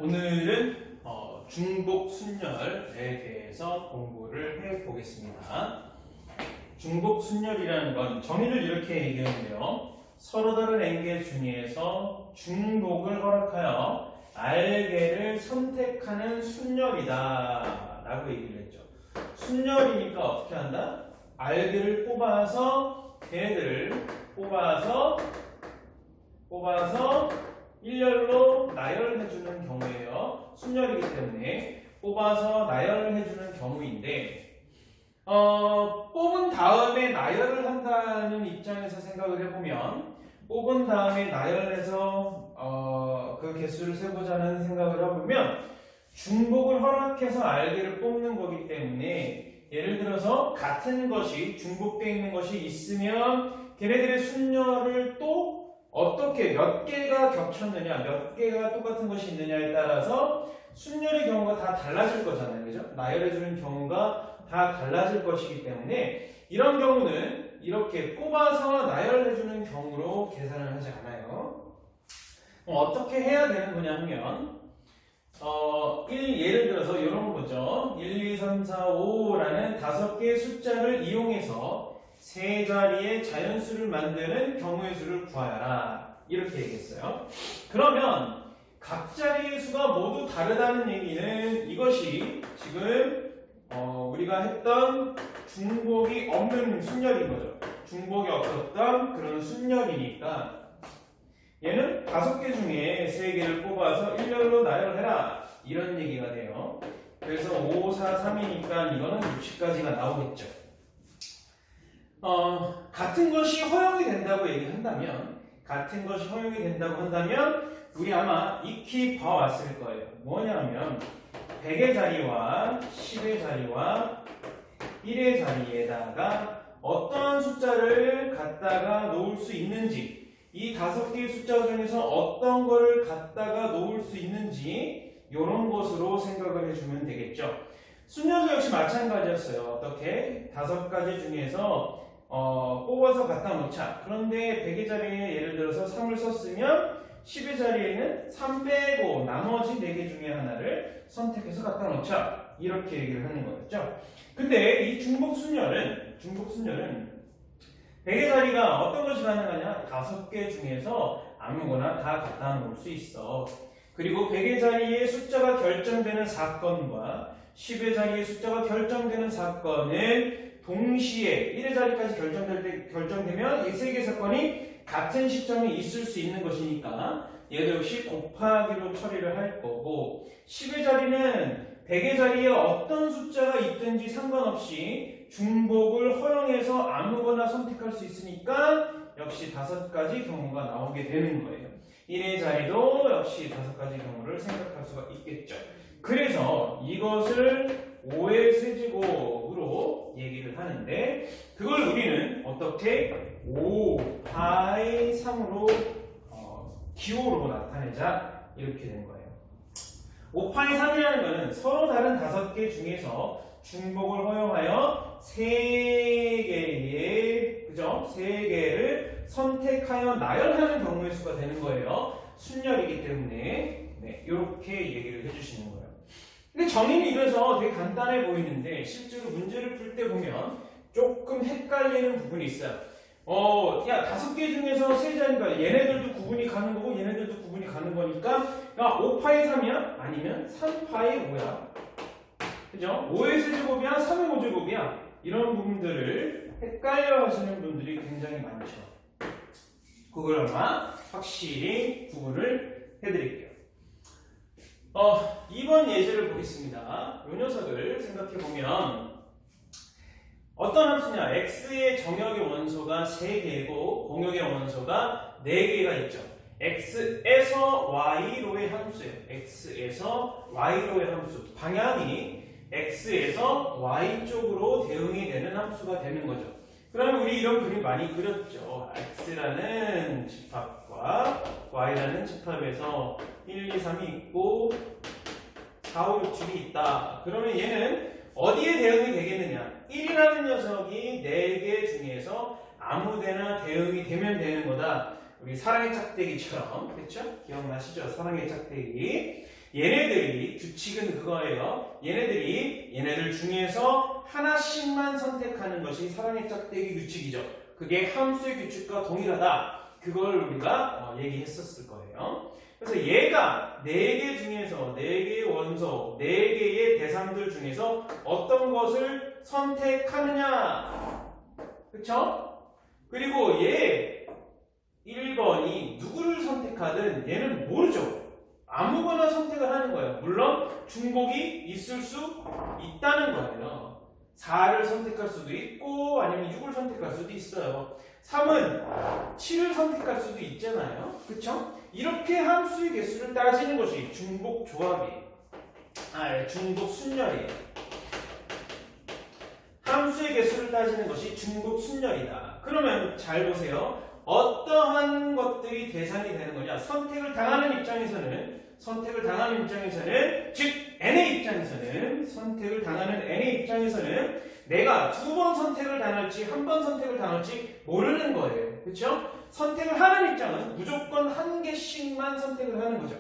오늘은 중복 순열에 대해서 공부를 해보겠습니다. 중복 순열이라는 건 정의를 이렇게 얘기하는데요. 서로 다른 N개 중에서 중복을 허락하여 R개를 선택하는 순열이다 라고 얘기를 했죠. 순열이니까 어떻게 한다? R개를 뽑아서 걔네들을 뽑아서 일렬로 나열해주는 경우예요. 순열이기 때문에 뽑아서 나열해주는 경우인데 뽑은 다음에 나열을 한다는 입장에서 생각을 해보면 뽑은 다음에 나열해서 그 개수를 세보자는 생각을 해보면 중복을 허락해서 R개를 뽑는 거기 때문에 예를 들어서 같은 것이 중복되어 있는 것이 있으면 걔네들의 순열을 또 어떻게 몇 개가 겹쳤느냐, 몇 개가 똑같은 것이 있느냐에 따라서 순열의 경우가 다 달라질 거잖아요. 그죠? 나열해주는 경우가 다 달라질 것이기 때문에 이런 경우는 이렇게 뽑아서 나열해주는 경우로 계산을 하지 않아요. 어떻게 해야 되는 거냐 하면 예를 들어서 이런 거 보죠. 1, 2, 3, 4, 5라는 5개의 숫자를 이용해서 세 자리의 자연수를 만드는 경우의 수를 구하여라. 이렇게 얘기했어요. 그러면 각 자리의 수가 모두 다르다는 얘기는 이것이 지금 우리가 했던 중복이 없는 순열인 거죠. 중복이 없었던 그런 순열이니까 얘는 5개 중에 3개를 뽑아서 일렬로 나열해라. 이런 얘기가 돼요. 그래서 5, 4, 3이니까 이거는 60까지가 나오겠죠. 같은 것이 허용이 된다고 얘기한다면 우리 아마 익히 봐왔을 거예요. 뭐냐면 100의 자리와 10의 자리와 1의 자리에다가 어떠한 숫자를 갖다가 놓을 수 있는지, 이 5개의 숫자 중에서 어떤 거를 갖다가 놓을 수 있는지 이런 것으로 생각을 해주면 되겠죠. 순열도 역시 마찬가지였어요. 어떻게 5가지 중에서 뽑아서 갖다 놓자. 그런데 100의 자리에 예를 들어서 3을 썼으면 10의 자리에는 3 빼고 나머지 4개 중에 하나를 선택해서 갖다 놓자. 이렇게 얘기를 하는 거였죠. 근데 이 중복 순열은 100의 자리가 어떤 것이 가능하냐? 5개 중에서 아무거나 다 갖다 놓을 수 있어. 그리고 100의 자리에 숫자가 결정되는 사건과 10의 자리에 숫자가 결정되는 사건은 동시에 1의 자리까지 결정되면 이 3개 사건이 같은 시점에 있을 수 있는 것이니까 얘도 역시 곱하기로 처리를 할 거고 10의 자리는 100의 자리에 어떤 숫자가 있든지 상관없이 중복을 허용해서 아무거나 선택할 수 있으니까 역시 5가지 경우가 나오게 되는 거예요. 1의 자리도 역시 5가지 경우를 생각할 수가 있겠죠. 그래서 이것을 5의 세제곱으로 얘기를 하는데 그걸 우리는 어떻게 5파이 3으로 기호로 나타내자 이렇게 된 거예요. 5파이 3이라는 것은 서로 다른 5개 중에서 중복을 허용하여 3개를 선택하여 나열하는 경우의 수가 되는 거예요. 순열이기 때문에 이렇게 얘기를 해주시는 거예요. 근데 정의는 이래서 되게 간단해 보이는데 실제로 문제를 풀 때 보면 조금 헷갈리는 부분이 있어요. 5개 중에서 3자리니까 얘네들도 구분이 가는 거고 얘네들도 구분이 가는 거니까 5파이 3이야? 아니면 3파이 5야? 그죠? 5의 세제곱이야? 3의 5제곱이야? 이런 부분들을 헷갈려 하시는 분들이 굉장히 많죠. 그걸 아마 확실히 구분을 해드릴게요. 2번 예제를 보겠습니다. 이 녀석을 생각해보면 어떤 합수냐? x의 정역의 원소가 3개고 공역의 원소가 4개가 있죠. x에서 y로의 함수예요. x에서 y로의 함수. 방향이 x에서 y 쪽으로 대응이 되는 함수가 되는 거죠. 그러면 우리 이런 그림 많이 그렸죠. x라는 집합과 y라는 집합에서 1, 2, 3이 있고 4, 5, 6, 7이 있다. 그러면 얘는 어디에 대응이 되겠느냐? 1이라는 녀석이 4개 중에서 아무데나 대응이 되면 되는 거다. 우리 사랑의 짝대기처럼, 그렇죠? 기억나시죠? 사랑의 짝대기. 얘네들이 규칙은 그거예요. 얘네들 중에서 하나씩만 선택하는 것이 사랑의 짝대기 규칙이죠. 그게 함수의 규칙과 동일하다. 그걸 우리가 얘기했었을 거예요. 그래서 얘가 4개 중에서 4개의 원소, 4개의 대상들 중에서 어떤 것을 선택하느냐. 그쵸? 그리고 얘 1번이 누구를 선택하든 얘는 모르죠. 아무거나 선택을 하는 거예요. 물론 중복이 있을 수 있다는 거예요. 4를 선택할 수도 있고 아니면 6을 선택할 수도 있어요. 3은 7을 선택할 수도 있잖아요. 그쵸? 이렇게 함수의 개수를 따지는 것이 중복 조합이에요. 중복 순열이에요. 함수의 개수를 따지는 것이 중복 순열이다. 그러면 잘 보세요. 어떠한 것들이 대상이 되는 거냐? 선택을 당하는 입장에서는 즉 n의 입장에서는 선택을 당하는 n의 입장에서는 내가 2번 선택을 당할지 1번 선택을 당할지 모르는 거예요. 그렇죠? 선택을 하는 입장은 무조건 1개씩만 선택을 하는 거죠.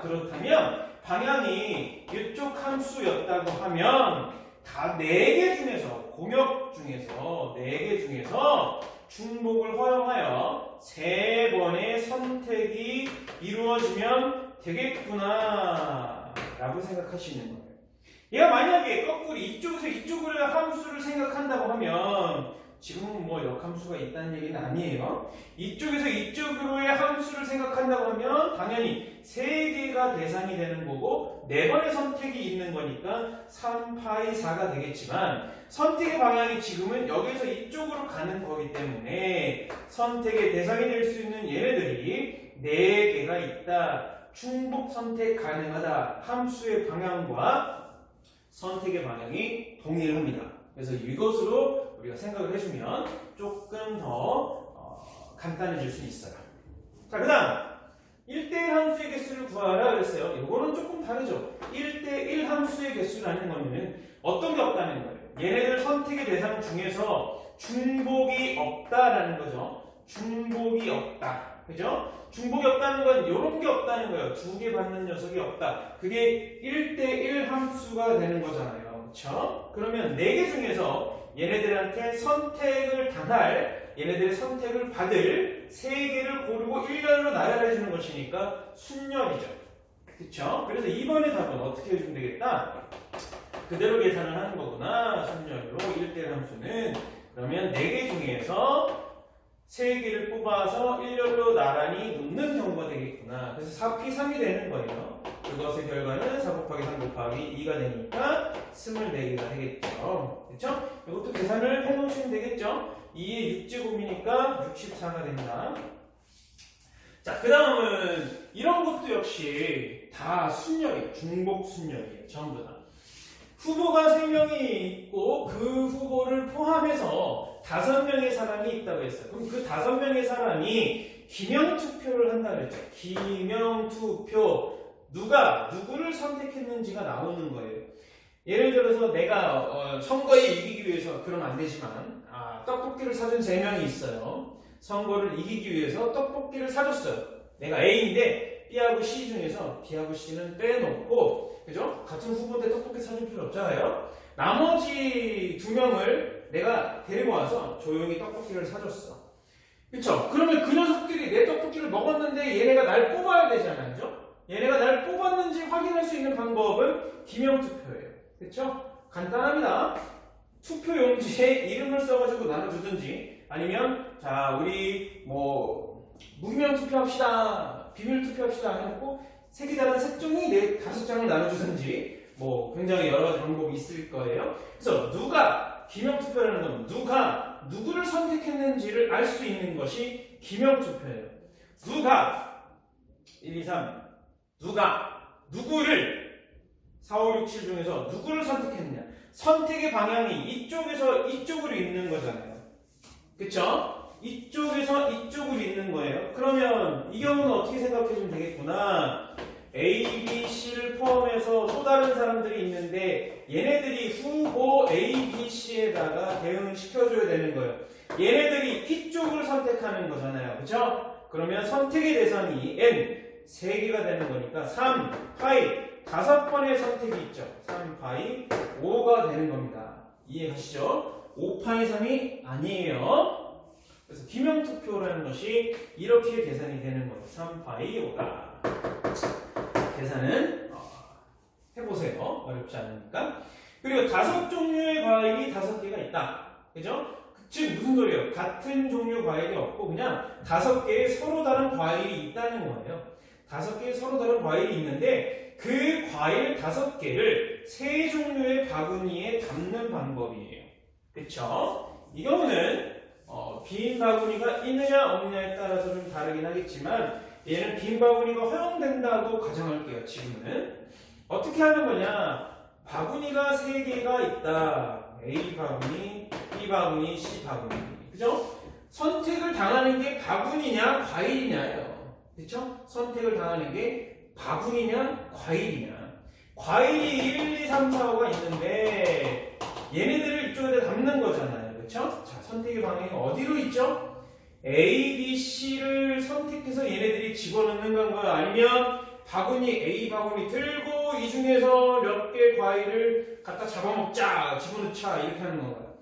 그렇다면 방향이 이쪽 함수였다고 하면 다 4개 중에서 공역 중에서 4개 중에서 중복을 허용하여 3번의 선택이 이루어지면 되겠구나 라고 생각하시는 거예요. 얘가 만약에 거꾸로 이쪽에서 이쪽으로 함수를 생각한다고 하면 지금은 뭐 역함수가 있다는 얘기는 아니에요. 이쪽에서 이쪽으로의 함수를 생각한다고 하면 당연히 3개가 대상이 되는 거고 4번의 선택이 있는 거니까 3파이 4가 되겠지만 선택의 방향이 지금은 여기서 이쪽으로 가는 거기 때문에 선택의 대상이 될 수 있는 얘네들이 4개가 있다. 중복 선택 가능하다. 함수의 방향과 선택의 방향이 동일합니다. 그래서 이것으로 우리가 생각을 해주면 조금 더 간단해질 수 있어요. 자, 그 다음 1대1 함수의 개수를 구하라 그랬어요. 이거는 조금 다르죠. 1대1 함수의 개수라는 거는 어떤 게 없다는 거예요. 얘네들 선택의 대상 중에서 중복이 없다라는 거죠. 중복이 없다. 그죠? 중복이 없다는 건 이런 게 없다는 거예요. 2개 받는 녀석이 없다. 그게 1대1 함수가 되는 거잖아요. 그렇죠? 그러면 4개 중에서 얘네들한테 선택을 당할, 얘네들의 선택을 받을 3개를 고르고 일렬로 나열해 주는 것이니까 순열이죠. 그렇죠? 그래서 이번의 답은 어떻게 해주면 되겠다? 그대로 계산을 하는 거구나. 순열로 1대1 함수는 그러면 4개 중에서 3개를 뽑아서 일렬로 나란히 놓는 경우가 되겠구나. 그래서 4P 3이 되는 거예요. 그것의 결과는 4 곱하기 3 곱하기 2가 되니까 24개가 되겠죠. 그렇죠? 이것도 계산을 해놓으시면 되겠죠. 2의 6제곱이니까 64가 된다. 자, 그 다음은 이런 것도 역시 다 순열이에요. 중복 순열이에요. 전부 다. 후보가 3명이 있고 그 후보를 포함해서 5명의 사람이 있다고 했어요. 그럼 그 5명의 사람이 기명투표를 한다고 했죠. 기명투표. 누가 누구를 선택했는지가 나오는 거예요. 예를 들어서 내가 선거에 이기기 위해서, 그러면 안 되지만 떡볶이를 사준 3명이 있어요. 선거를 이기기 위해서 떡볶이를 사줬어요. 내가 A인데 B하고 C 중에서 B하고 C는 빼놓고, 그죠? 같은 후보인데 떡볶이 사줄 필요 없잖아요. 나머지 2명을 내가 데리고 와서 조용히 떡볶이를 사줬어. 그쵸? 그러면 그 녀석들이 내 떡볶이를 먹었는데 얘네가 날 뽑아야 되잖아요. 그죠? 얘네가 날 뽑았는지 확인할 수 있는 방법은 기명투표예요. 그쵸? 간단합니다. 투표용지에 이름을 써가지고 나눠주든지, 아니면 자 우리 무기명 투표합시다, 비밀 투표합시다 해놓고 색이 다른 색종이 5장을 나눠주든지, 굉장히 여러 가지 방법이 있을 거예요. 그래서 누가, 기명투표라는 건 누가 누구를 선택했는지를 알 수 있는 것이 기명투표예요. 누가 1, 2, 3 누가 누구를 4, 5, 6, 7 중에서 누구를 선택했느냐. 선택의 방향이 이쪽에서 이쪽으로 있는 거잖아요. 그쵸? 이쪽에서 이쪽으로 있는 거예요. 그러면 이 경우는 어떻게 생각해 주면 되겠구나. A, B, C를 포함해서 또 다른 사람들이 있는데 얘네들이 후보 A, B, C에다가 대응을 시켜줘야 되는 거예요. 얘네들이 이쪽을 선택하는 거잖아요. 그쵸? 그러면 선택의 대상이 N, 3개가 되는 거니까 3파이 5번의 선택이 있죠. 3파이 5가 되는 겁니다. 이해하시죠? 5파 이상이 아니에요. 그래서 기명투표라는 것이 이렇게 계산이 되는 거예요. 3파이 5다. 계산은 해보세요. 어렵지 않으니까. 그리고 5종류의 과일이 5개가 있다. 그죠? 즉 무슨 소리예요? 같은 종류 과일이 없고 그냥 5개의 서로 다른 과일이 있다는 거예요. 5개의 서로 다른 과일이 있는데 그 과일 5개를 3종류의 바구니에 담는 방법이에요. 그쵸? 이 경우는 빈 바구니가 있느냐 없느냐에 따라서 좀 다르긴 하겠지만 얘는 빈 바구니가 허용된다고 가정할게요. 지금은 어떻게 하는 거냐? 바구니가 3개가 있다. A 바구니, B 바구니, C 바구니. 그죠? 선택을 당하는 게 바구니냐 과일이냐예요. 그쵸? 선택을 당하는 게 바구니냐 과일이냐. 과일이 1, 2, 3, 4, 5가 있는데 얘네들을 이쪽에다 담는 거잖아요. 그쵸? 자, 선택의 방향이 어디로 있죠? A, B, C를 선택해서 얘네들이 집어넣는 건가요? 아니면 바구니 A 바구니 들고 이 중에서 몇 개 과일을 갖다 잡아먹자, 집어넣자 이렇게 하는 건가요?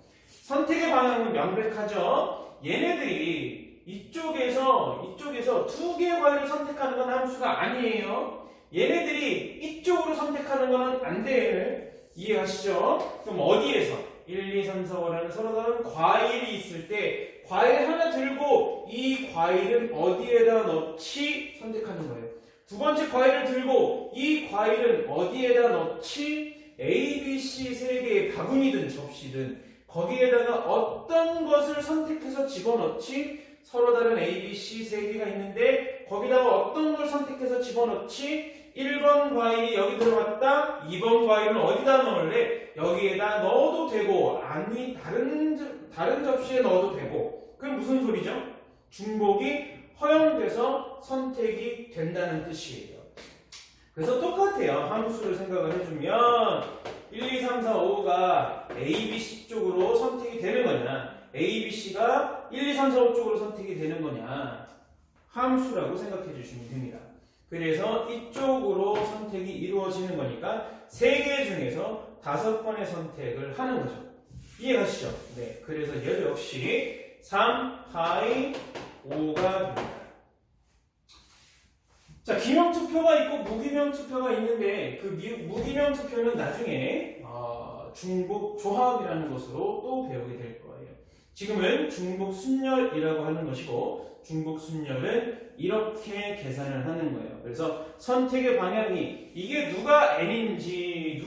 선택의 방향은 명백하죠. 얘네들이 이쪽에서 2개의 과일을 선택하는 건 함수가 아니에요. 얘네들이 이쪽으로 선택하는 건 안 돼. 이해하시죠? 그럼 어디에서 1, 2, 3, 4, 5라는 서로 다른 과일이 있을 때 과일 하나 들고 이 과일은 어디에다 넣지 선택하는 거예요. 두 번째 과일을 들고 이 과일은 어디에다 넣지? A, B, C 3개의 바구니든 접시든 거기에다가 어떤 것을 선택해서 집어넣지? 서로 다른 A, B, C 3개가 있는데 거기다가 어떤 걸 선택해서 집어넣지? 1번 과일이 여기 들어갔다. 2번 과일은 어디다 넣을래? 여기에다 넣어도 되고 아니 다른 접시에 넣어도 되고. 그게 무슨 소리죠? 중복이 허용돼서 선택이 된다는 뜻이에요. 그래서 똑같아요. 함수를 생각을 해주면 1, 2, 3, 4, 5가 A, B, C 쪽으로 선택이 되는 거냐 A, B, C가 1, 2, 3, 4, 5 쪽으로 선택이 되는 거냐 함수라고 생각해 주시면 됩니다. 그래서 이쪽으로 선택이 이루어지는 거니까 3개 중에서 5번의 선택을 하는 거죠. 이해가시죠? 네. 그래서 얘도 역시 3, 파이 5가 됩니다. 자, 기명 투표가 있고 무기명 투표가 있는데 그 무기명 투표는 나중에 중복 조합이라는 것으로 또 배우게 될 거예요. 지금은 중복 순열이라고 하는 것이고 중복 순열은 이렇게 계산을 하는 거예요. 그래서 선택의 방향이 이게 누가 N인지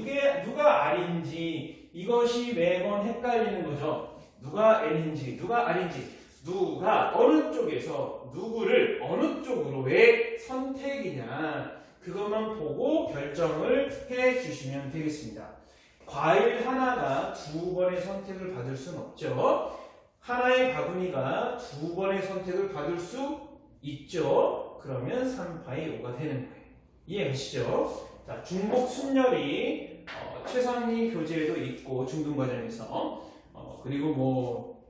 누가 R인지 이것이 매번 헷갈리는 거죠. 누가 N인지 누가 R인지 누가 어느 쪽에서 누구를 어느 쪽으로 왜 선택이냐 그것만 보고 결정을 해 주시면 되겠습니다. 과일 하나가 2번의 선택을 받을 수는 없죠. 하나의 바구니가 2번의 선택을 받을 수 있죠. 그러면 3파이 5가 되는 거예요. 이해하시죠? 자, 중복 순열이 최상위 교재에도 있고 중등과정에서 그리고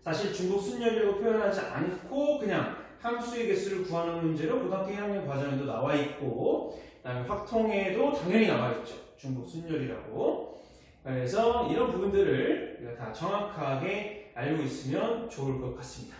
사실 중복 순열이라고 표현하지 않고 그냥 함수의 개수를 구하는 문제로 고등학교 1학년 과정에도 나와 있고 그다음에 확통에도 당연히 나와 있죠. 중복 순열이라고. 그래서 이런 부분들을 다 정확하게 알고 있으면 좋을 것 같습니다.